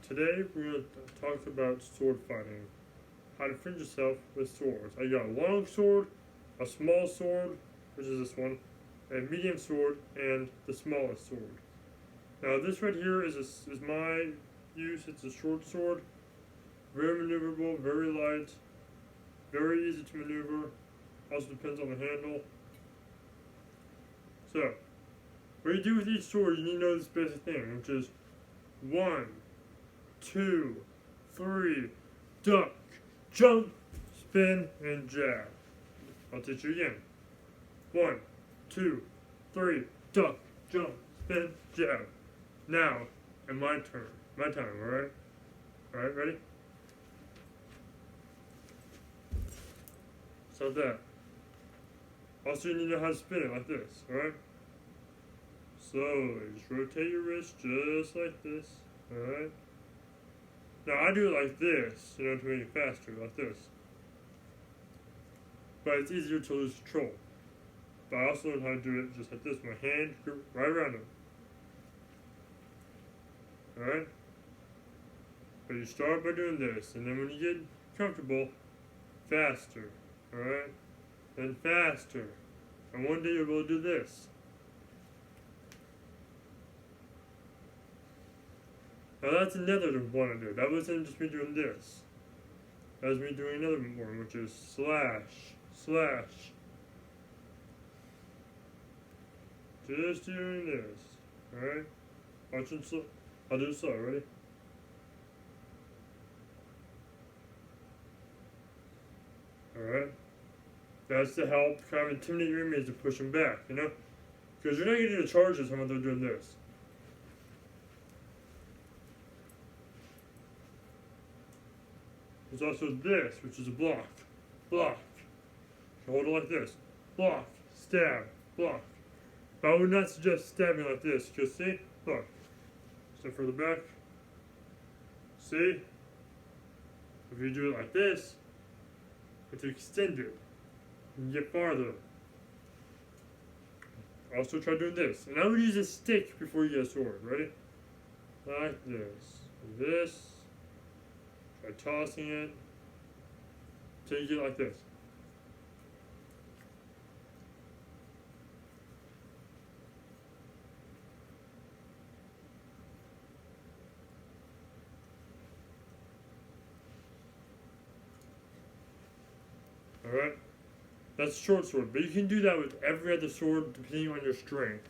Today we're going to talk about sword fighting. How to defend yourself with swords. I got a long sword, a small sword, which is this one, a medium sword, and the smallest sword. Now this right here is my use. It's a short sword, very maneuverable, very light, very easy to maneuver. Also depends on the handle. So, what you do with each sword, you need to know this basic thing, which is 1, 2, 3, duck, jump, spin, and jab. I'll teach you again. 1, 2, 3, duck, jump, spin, jab. Now, and my turn. My time, alright? Alright, ready? So that. Also, you need to know how to spin it like this, alright? Slowly, just rotate your wrist just like this, alright? Now, I do it like this, to make it faster, like this. But it's easier to lose control. But I also learned how to do it just like this, my hand right around it. Alright? But you start by doing this, and then when you get comfortable, faster, alright? Then faster. And one day you'll be able to do this. Now that's another one I do. That wasn't just me doing this. That was me doing another one, which is slash, slash. Just doing this. Alright? Watch it slow. I'll do it slow, ready? Alright? That's to help kind of intimidate your enemies to push them back, you know? Because you're not getting the charges when they're doing this. There's also this, which is a block. Block. You hold it like this. Block. Stab. Block. But I would not suggest stabbing like this, because see? Look. Step further back. See? If you do it like this, it's extended. You can get farther. Also try doing this. And I would use a stick before you get a sword. Ready? Like this. This. Try tossing it. Until you get like this. Alright? That's short sword, but you can do that with every other sword depending on your strength.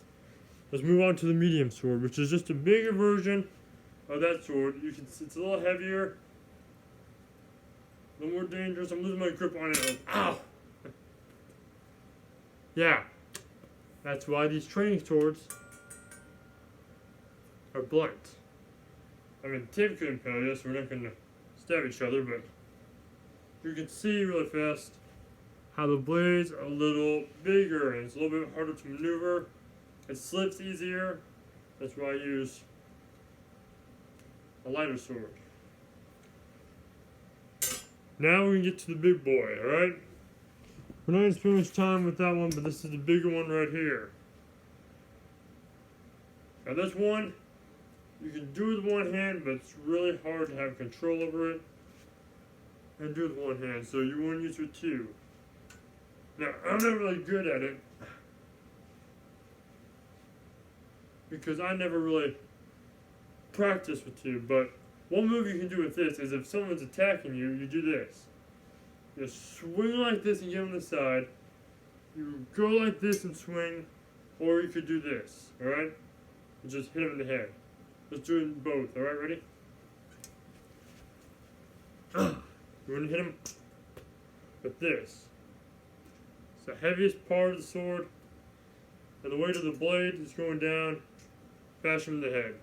Let's move on to the medium sword, which is just a bigger version of that sword. It's a little heavier, a little more dangerous. I'm losing my grip on it. Ow! Yeah. That's why these training swords are blunt. I mean, Tim couldn't tell you, so we're not going to stab each other, but you can see really fast how the blades are a little bigger and it's a little bit harder to maneuver. It slips easier. That's why I use a lighter sword. Now we can get to the big boy, alright? We're not going to spend much time with that one, but this is the bigger one right here. Now this one, you can do with one hand, but it's really hard to have control over it. And do it with one hand, so you want to use it with two. Now, I'm not really good at it because I never really practiced with two, but one move you can do with this is if someone's attacking you, you do this. You swing like this and get on the side. You go like this and swing, or you could do this, alright? And just hit him in the head. Let's do it both, alright? Ready? You want to hit him with this. The heaviest part of the sword, and the weight of the blade is going down, bash him in the head.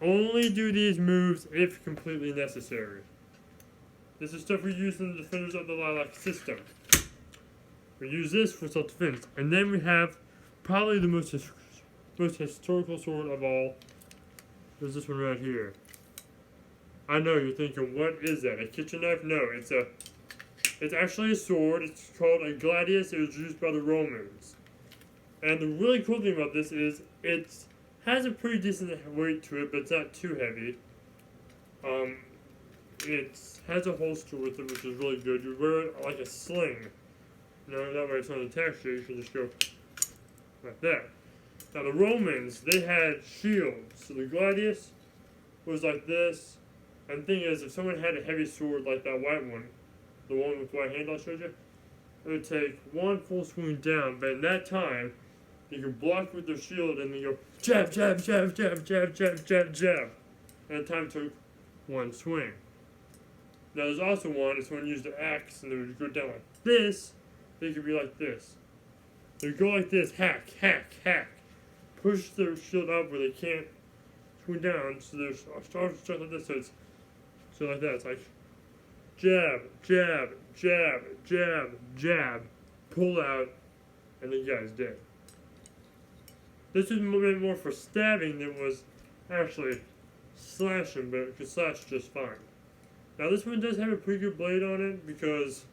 Only do these moves if completely necessary. This is stuff we use in the Defenders of the Lilac system. We use this for self-defense, and then we have probably the most historical sword of all. There's this one right here. I know you're thinking, what is that? A kitchen knife? No, it's actually a sword. It's called a gladius. It was used by the Romans. And the really cool thing about this is it's has a pretty decent weight to it, but it's not too heavy. It has a holster with it, which is really good. You wear it like a sling. You know, that way it's not attached to you. You can just go like that. Now the Romans, they had shields. So the gladius was like this. And the thing is, if someone had a heavy sword like that white one, the one with the white handle I showed you, it would take one full swing down. But in that time, you could block with their shield and then go jab, jab, jab, jab, jab, jab, jab, jab. And the time took one swing. Now there's also one, if someone used an axe and they would go down like this, they could be like this. They would go like this, hack, hack, hack. Push their shield up where they can't swing down, so they're stuck like this, so like that. It's like jab, jab, jab, jab, jab, pull out, and the guy's dead. This is meant more for stabbing than was actually slashing, but it could slash just fine. Now this one does have a pretty good blade on it because,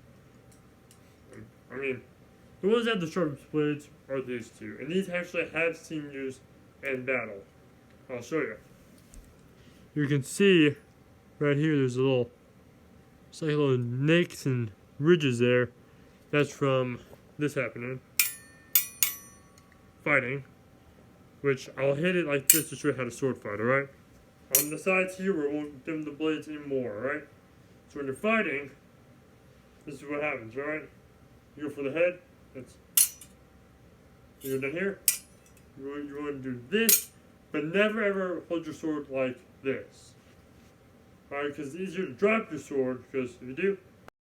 I mean, the ones that have the sharpest blades are these two. And these actually have seen use in battle. I'll show you. You can see right here there's a little, it's like little nicks and ridges there. That's from this happening. Fighting. Which I'll hit it like this to show you how to sword fight, alright? On the sides here, we won't dim the blades anymore, alright? So when you're fighting, this is what happens, alright? You go for the head, you go down here, you want to do this, but never ever hold your sword like this. Alright, because it's easier to drop your sword, because if you do,